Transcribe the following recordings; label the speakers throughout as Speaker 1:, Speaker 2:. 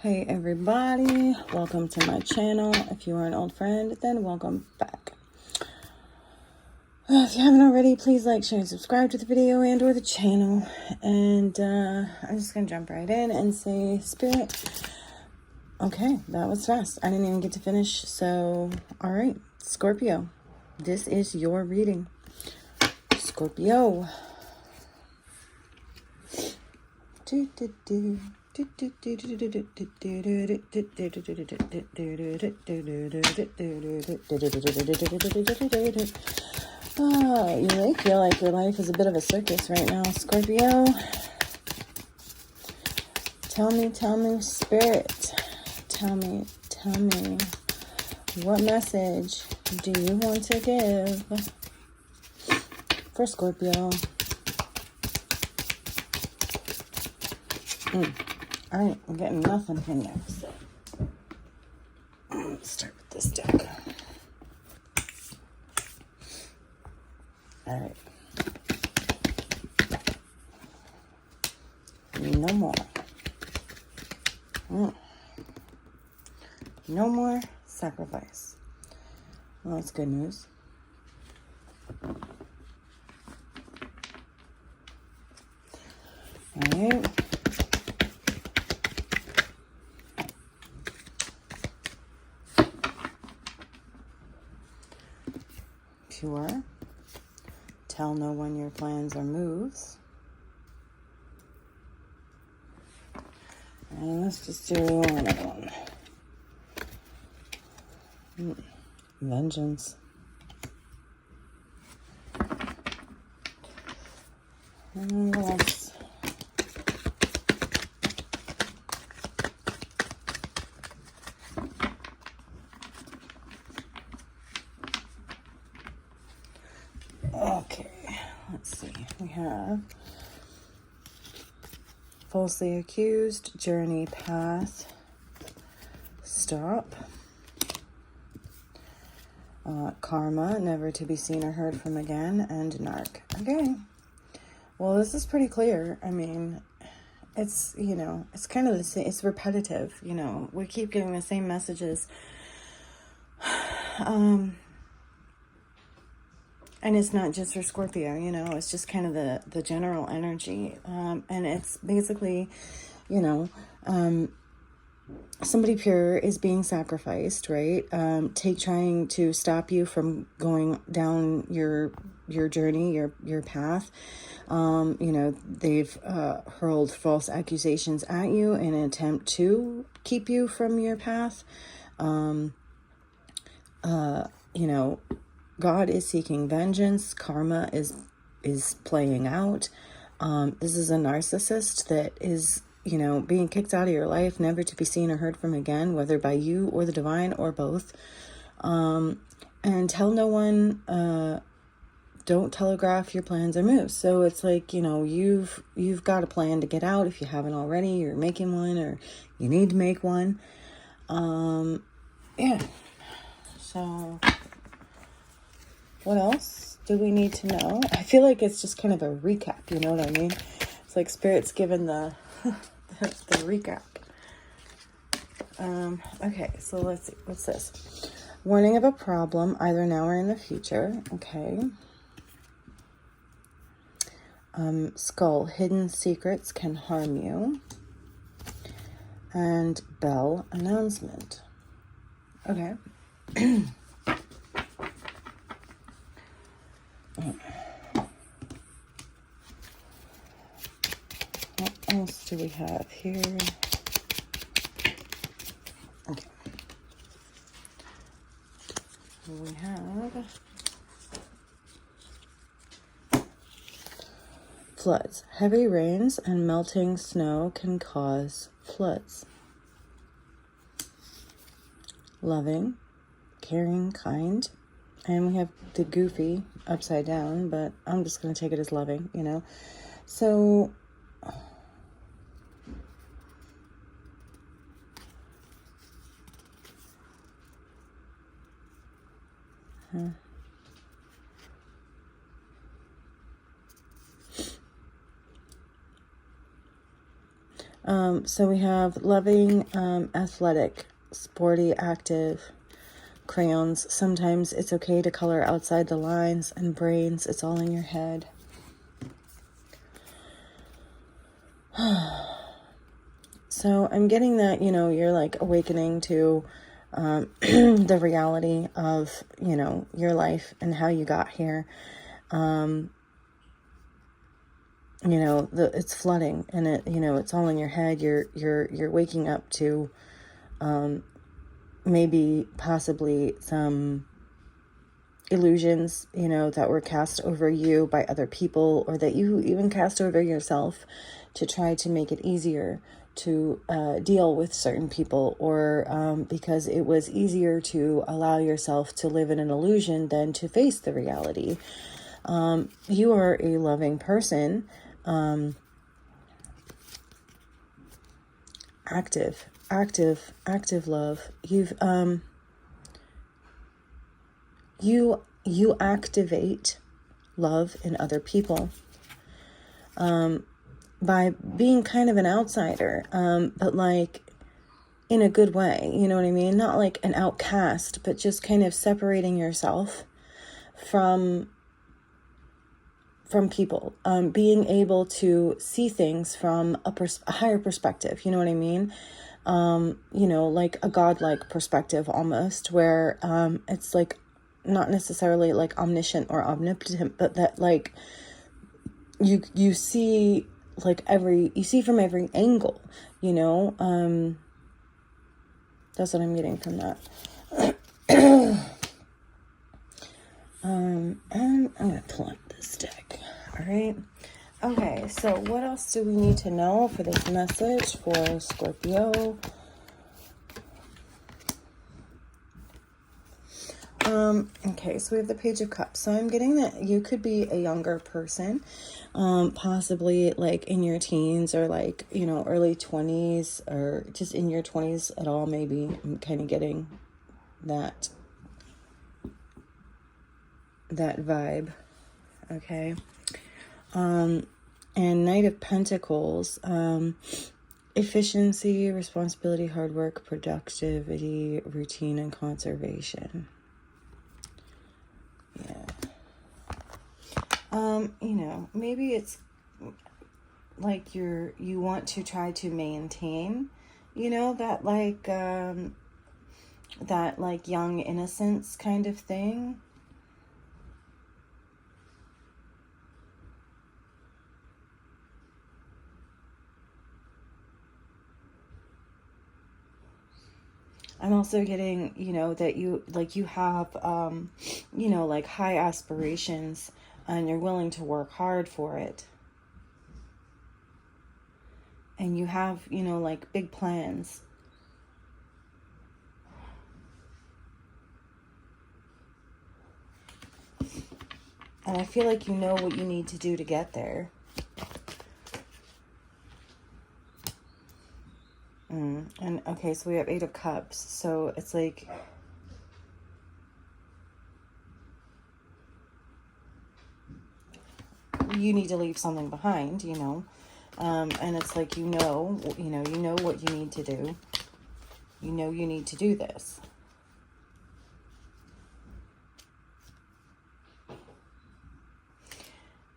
Speaker 1: Hey everybody, welcome to my channel. If you are an old friend, then welcome back. If you haven't already, please like, share, and subscribe to the video and or the channel. And I'm just going to jump right in and say, Spirit. Okay, that was fast. I didn't even get to finish. So, all right, Scorpio, this is your reading. Scorpio. Oh, you may feel like your life is a bit of a circus right now, Scorpio. Tell me, Spirit. Tell me, what message do you want to give for Scorpio? All right, I'm getting nothing in there. So let's start with this deck. All right. No more. No more sacrifice. Well, that's good news. All right. Pure. Tell no one your plans or moves. And let's just do another one. Vengeance. And what else? Okay, let's see. We have falsely accused, journey, path, stop, karma, never to be seen or heard from again, and narc. Okay, well, this is pretty clear. I mean, it's, you know, it's kind of the same, it's repetitive, you know, we keep getting the same messages. And it's not just for Scorpio, you know, it's just kind of the general energy. And it's basically, you know, somebody pure is being sacrificed, right? Trying to stop you from going down your journey, your path. You know, they've hurled false accusations at you in an attempt to keep you from your path. You know, God is seeking vengeance. Karma is playing out. This is a narcissist that is, you know, being kicked out of your life, never to be seen or heard from again, whether by you or the divine or both. And tell no one, don't telegraph your plans or moves. So it's like, you know, you've got a plan to get out. If you haven't already, you're making one, or you need to make one. Yeah. So what else do we need to know? I feel like it's just kind of a recap, you know what I mean? It's like Spirit's given the the recap. Okay, so let's see. What's this? Warning of a problem, either now or in the future. Okay. Skull, hidden secrets can harm you. And bell, announcement. Okay. What else do we have here? Okay. We have floods. Heavy rains and melting snow can cause floods. Loving, caring, kind. And we have the goofy upside down, but I'm just going to take it as loving, you know. So So we have loving, athletic, sporty, active, crayons. Sometimes it's okay to color outside the lines, and brains. It's all in your head. So I'm getting that, you're like awakening to the reality of, your life and how you got here. It's flooding, and it's all in your head. You're waking up to maybe possibly some illusions, that were cast over you by other people, or that you even cast over yourself to try to make it easier to deal with certain people, or because it was easier to allow yourself to live in an illusion than to face the reality. You are a loving person, active love. You activate love in other people by being kind of an outsider, but like in a good way, you know what I mean? Not like an outcast, but just kind of separating yourself from people, being able to see things from a higher perspective, you know what I mean? Like a godlike perspective almost, where it's like not necessarily like omniscient or omnipotent, but that like you see like you see from every angle, that's what I'm getting from that. And I'm gonna pull up this deck. All right. Okay, so what else do we need to know for this message for Scorpio? Okay, so we have the Page of Cups. So I'm getting that you could be a younger person, possibly like in your teens, or like, early 20s, or just in your 20s at all, maybe. I'm kind of getting that vibe. Okay. And Knight of Pentacles, efficiency, responsibility, hard work, productivity, routine, and conservation. Yeah. Maybe it's like you want to try to maintain, that like young innocence kind of thing. I'm also getting, that you have, like high aspirations, and you're willing to work hard for it. And you have, like big plans. And I feel like you know what you need to do to get there. And okay, so we have 8 of Cups. So it's like you need to leave something behind, and it's like, you know what you need to do. You need to do this.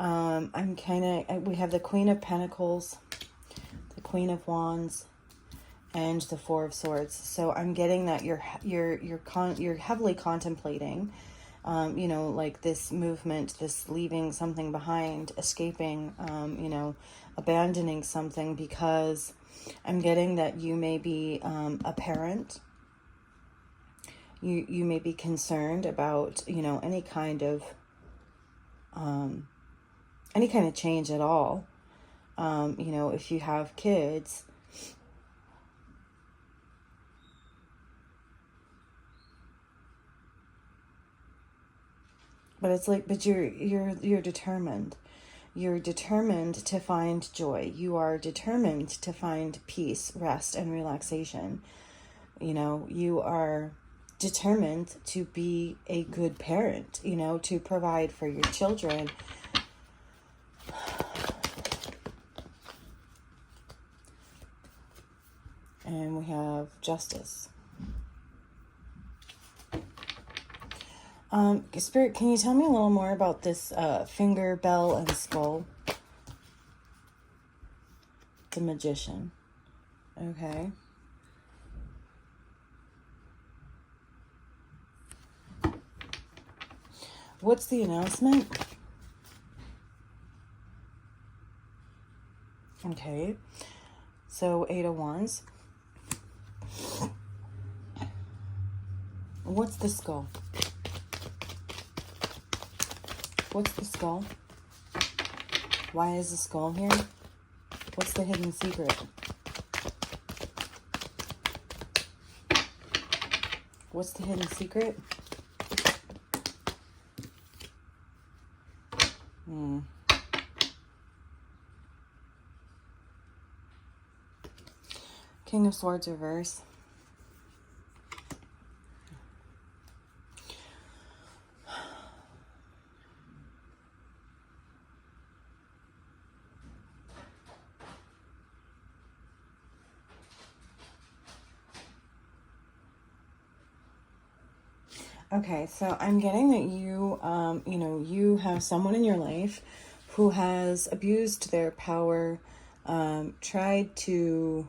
Speaker 1: we have the Queen of Pentacles, the Queen of Wands, and the Four of Swords. So I'm getting that you're heavily contemplating, like this movement, this leaving something behind, escaping, abandoning something, because I'm getting that you may be a parent. You may be concerned about, any kind of change at all. If you have kids, but it's like, but you're determined. You're determined to find joy. You are determined to find peace, rest, and relaxation. You are determined to be a good parent, to provide for your children. And we have Justice. Spirit, can you tell me a little more about this finger, bell, and skull? The Magician. Okay. What's the announcement? Okay. So, 8 of Wands. What's the skull? What's the skull? Why is the skull here? What's the hidden secret? What's the hidden secret? King of Swords reverse. Okay, so I'm getting that you, you have someone in your life who has abused their power, tried to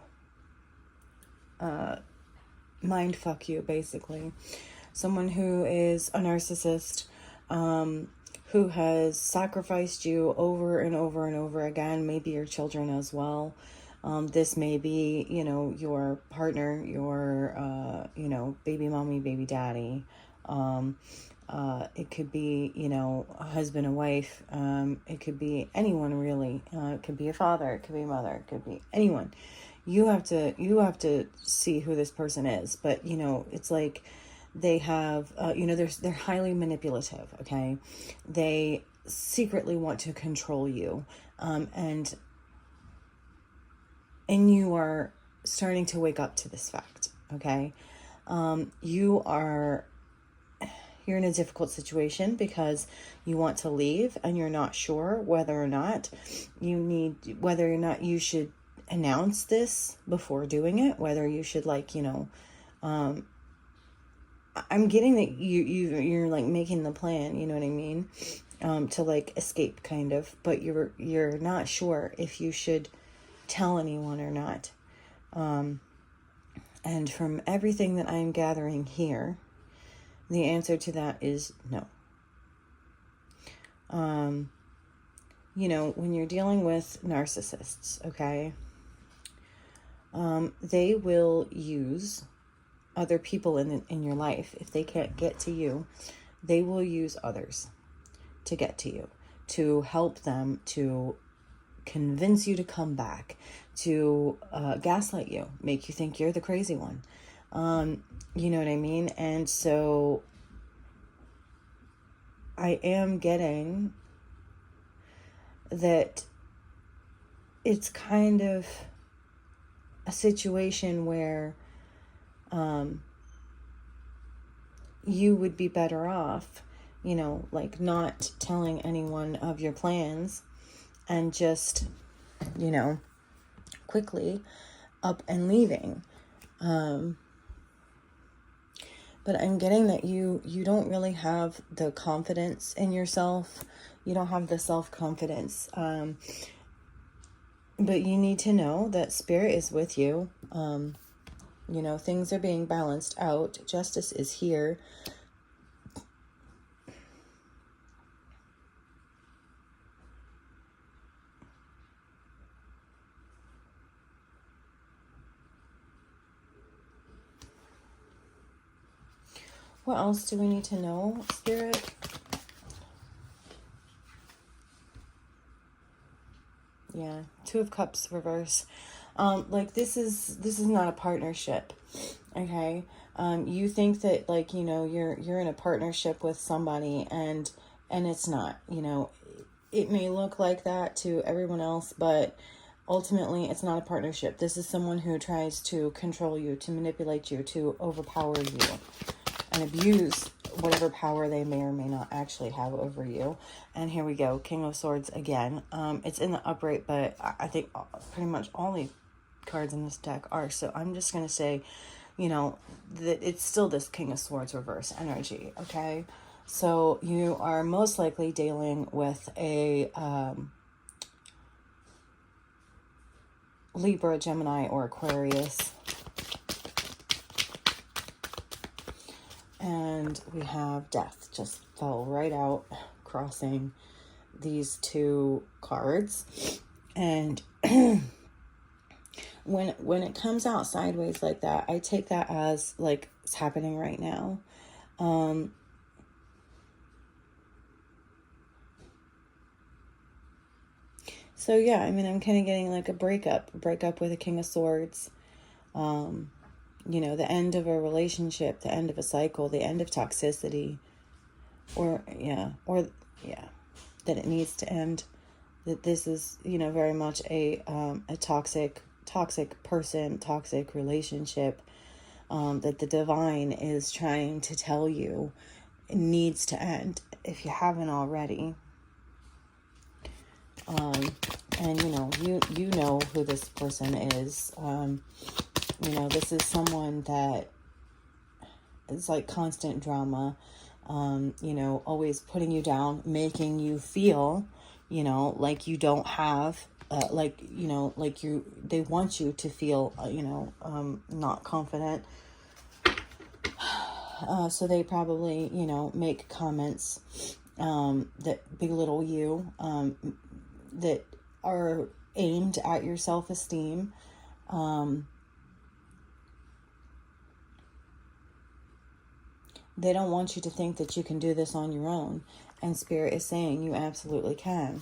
Speaker 1: mind fuck you, basically. Someone who is a narcissist, who has sacrificed you over and over and over again, maybe your children as well. This may be, your partner, your, baby mommy, baby daddy. It could be, a husband, a wife. It could be anyone really. It could be a father. It could be a mother. It could be anyone. You have to see who this person is. But, it's like they have, they're highly manipulative. Okay. They secretly want to control you. And you are starting to wake up to this fact. Okay. You're in a difficult situation because you want to leave and you're not sure whether or not you should announce this before doing it, whether you should I'm getting that you're like making the plan, you know what I mean? To like escape kind of, but you're not sure if you should tell anyone or not. And from everything that I'm gathering here, the answer to that is no. When you're dealing with narcissists, okay, they will use other people in your life. If they can't get to you, they will use others to get to you, to help them, to convince you to come back, to gaslight you, make you think you're the crazy one. You know what I mean? And so I am getting that it's kind of a situation where you would be better off, not telling anyone of your plans and just, quickly up and leaving. But I'm getting that you don't really have the confidence in yourself. You don't have the self-confidence. But you need to know that Spirit is with you. Things are being balanced out. Justice is here. What else do we need to know, Spirit? Yeah, Two of Cups reverse. This is not a partnership, okay? You think that you're in a partnership with somebody and it's not. It may look like that to everyone else, but ultimately it's not a partnership. This is someone who tries to control you, to manipulate you, to overpower you, and abuse whatever power they may or may not actually have over you. And here we go, King of Swords again. It's in the upright, but I think pretty much all the cards in this deck are. So I'm just going to say, that it's still this King of Swords reverse energy, okay? So you are most likely dealing with a Libra, Gemini, or Aquarius. And we have Death just fell right out, crossing these two cards. And when it comes out sideways like that, I take that as like it's happening right now. So yeah, I mean, I'm kind of getting like a breakup with a King of Swords. The end of a relationship, the end of a cycle, the end of toxicity, or that it needs to end. That this is, very much a toxic person, toxic relationship, that the divine is trying to tell you it needs to end if you haven't already. And you know who this person is. This is someone that is like constant drama, always putting you down, making you feel, like you don't have, they want you to feel, not confident. So they probably, make comments, that belittle you, that are aimed at your self-esteem. They don't want you to think that you can do this on your own. And Spirit is saying you absolutely can.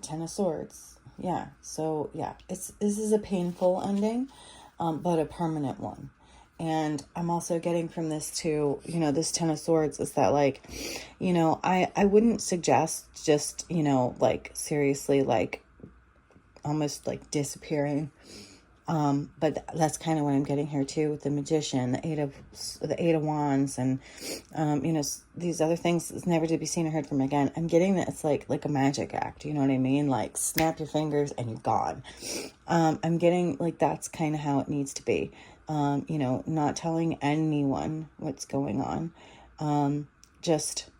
Speaker 1: Ten of Swords. Yeah. So, yeah. This is a painful ending, but a permanent one. And I'm also getting from this too, this Ten of Swords is that like, I wouldn't suggest just, seriously, almost like disappearing. But that's kind of what I'm getting here too with the Magician, the Eight of Wands, and these other things is never to be seen or heard from again. I'm getting that it's like a magic act, you know what I mean? Like snap your fingers and you're gone. I'm getting like that's kind of how it needs to be. Not telling anyone what's going on. Just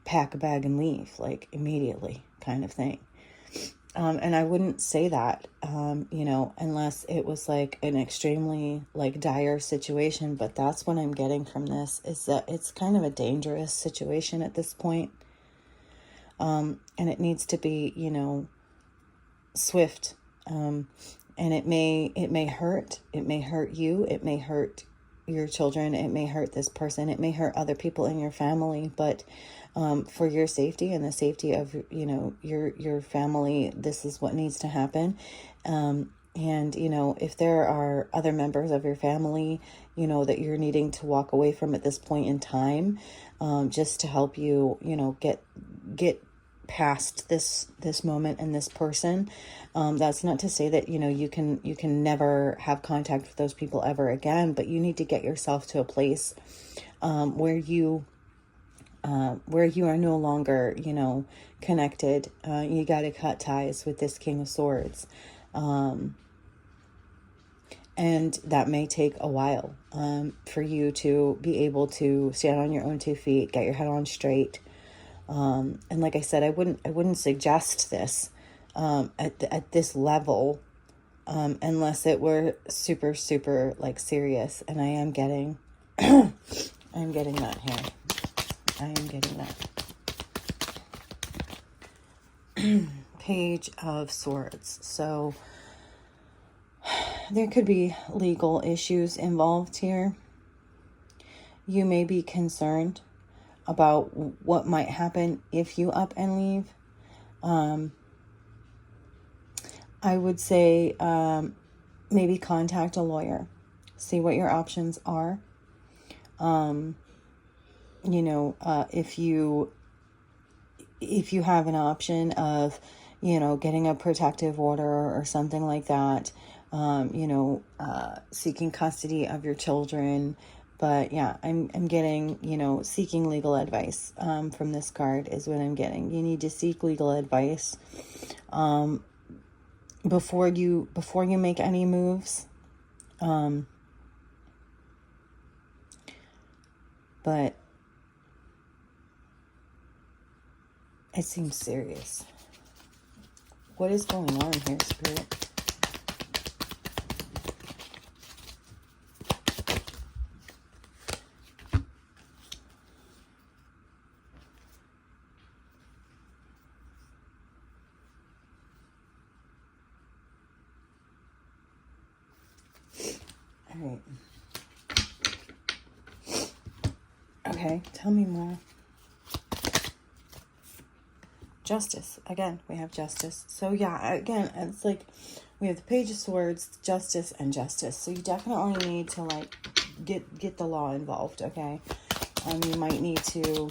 Speaker 1: pack a bag and leave, like immediately, kind of thing. And I wouldn't say that, unless it was like an extremely like dire situation. But that's what I'm getting from this, is that it's kind of a dangerous situation at this point. And it needs to be, swift. And it may hurt. It may hurt you. It may hurt your children. It may hurt this person. It may hurt other people in your family. But for your safety and the safety of, your family, this is what needs to happen. And, if there are other members of your family, that you're needing to walk away from at this point in time, just to help you, get past this moment and this person. That's not to say that, you can never have contact with those people ever again, but you need to get yourself to a place, where you are no longer, connected. You got to cut ties with this King of Swords. And that may take a while, for you to be able to stand on your own 2 feet, get your head on straight. And like I said, I wouldn't suggest this, at this level, unless it were super, super like serious. And I am getting, I'm getting that here. I am getting that. Page of Swords. So there could be legal issues involved here. You may be concerned about what might happen if you up and leave. I would say maybe contact a lawyer. See what your options are. If you have an option of, getting a protective order or something like that, seeking custody of your children. But yeah, I'm getting, you know, seeking legal advice from this card is what I'm getting. You need to seek legal advice before you make any moves. But it seems serious. What is going on here, Spirit? All right. Okay, tell me more. Justice. Again, we have justice. So yeah, again, it's like we have the Page of Swords, justice, and justice. So you definitely need to like get the law involved, okay? You might need to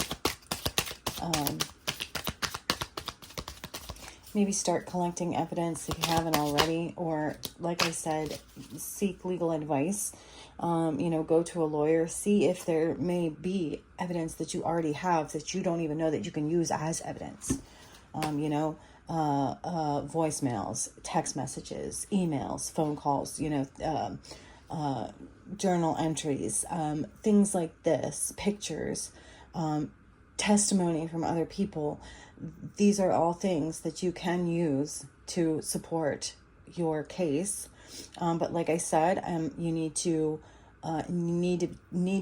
Speaker 1: maybe start collecting evidence if you haven't already, or like I said, seek legal advice. You know, go to a lawyer, see if there may be evidence that you already have that you don't even know that you can use as evidence. You know, voicemails, text messages, emails, phone calls, you know, journal entries, things like this, pictures, testimony from other people. These are all things that you can use to support your case. But like I said, you need to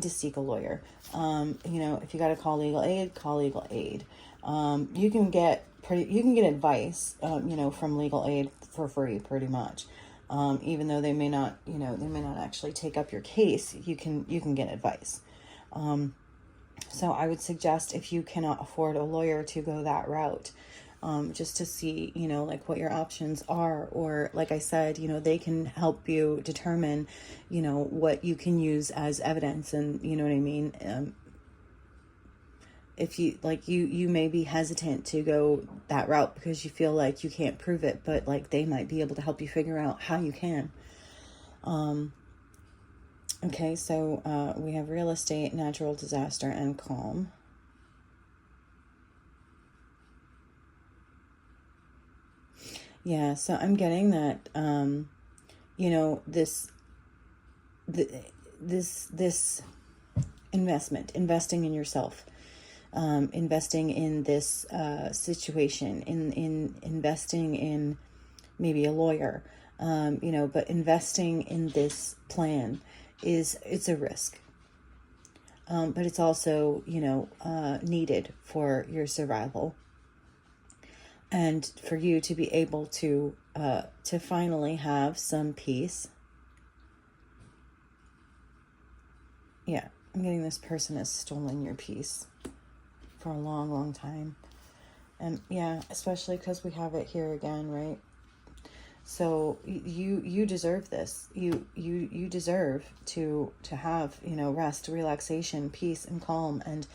Speaker 1: seek a lawyer. You know, if you got to call legal aid, call legal aid. You can get advice, you know, from legal aid for free, pretty much. Even though they may not, you know, they may not actually take up your case, you can get advice. So I would suggest, if you cannot afford a lawyer, to go that route, just to see, you know, like what your options are. Or like I said, you know, they can help you determine, you know, what you can use as evidence. And you know what I mean? If you like, you may be hesitant to go that route because you feel like you can't prove it, but like they might be able to help you figure out how you can. Okay, so we have real estate, natural disaster, and calm. Yeah, so I'm getting that, you know, this investing in yourself, investing in this situation, in investing in maybe a lawyer, you know, but investing in this plan it's a risk. But it's also, you know, needed for your survival. And for you to be able to finally have some peace. Yeah, I'm getting this person has stolen your peace for a long, long time. And yeah, especially because we have it here again, right? So you deserve this. You deserve to have, you know, rest, relaxation, peace, and calm. And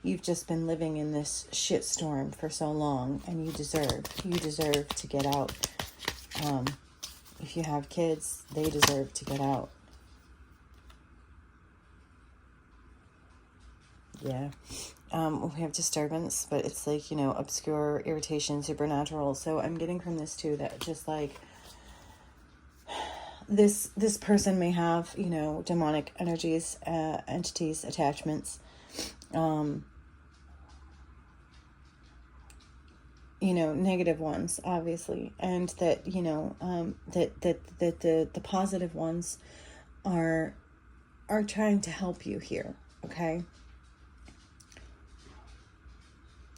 Speaker 1: you've just been living in this shitstorm for so long, and you deserve to get out. If you have kids, they deserve to get out. Yeah. We have disturbance, but it's like, you know, obscure, irritation, supernatural. So I'm getting from this too that just like this person may have, you know, demonic energies, entities, attachments, you know, negative ones, obviously, and that, you know, that the positive ones are trying to help you here. Okay.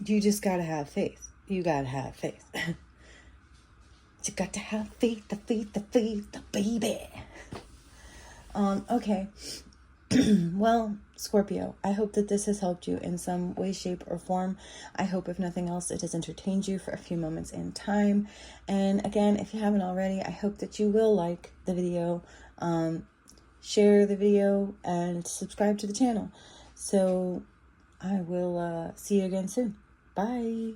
Speaker 1: You just got to have faith. You got to have faith. You got to have faith, the baby. Okay. Well, Scorpio, I hope that this has helped you in some way, shape, or form. I hope, if nothing else, it has entertained you for a few moments in time. And again, if you haven't already, I hope that you will like the video, share the video, and subscribe to the channel. So I will see you again soon. Bye.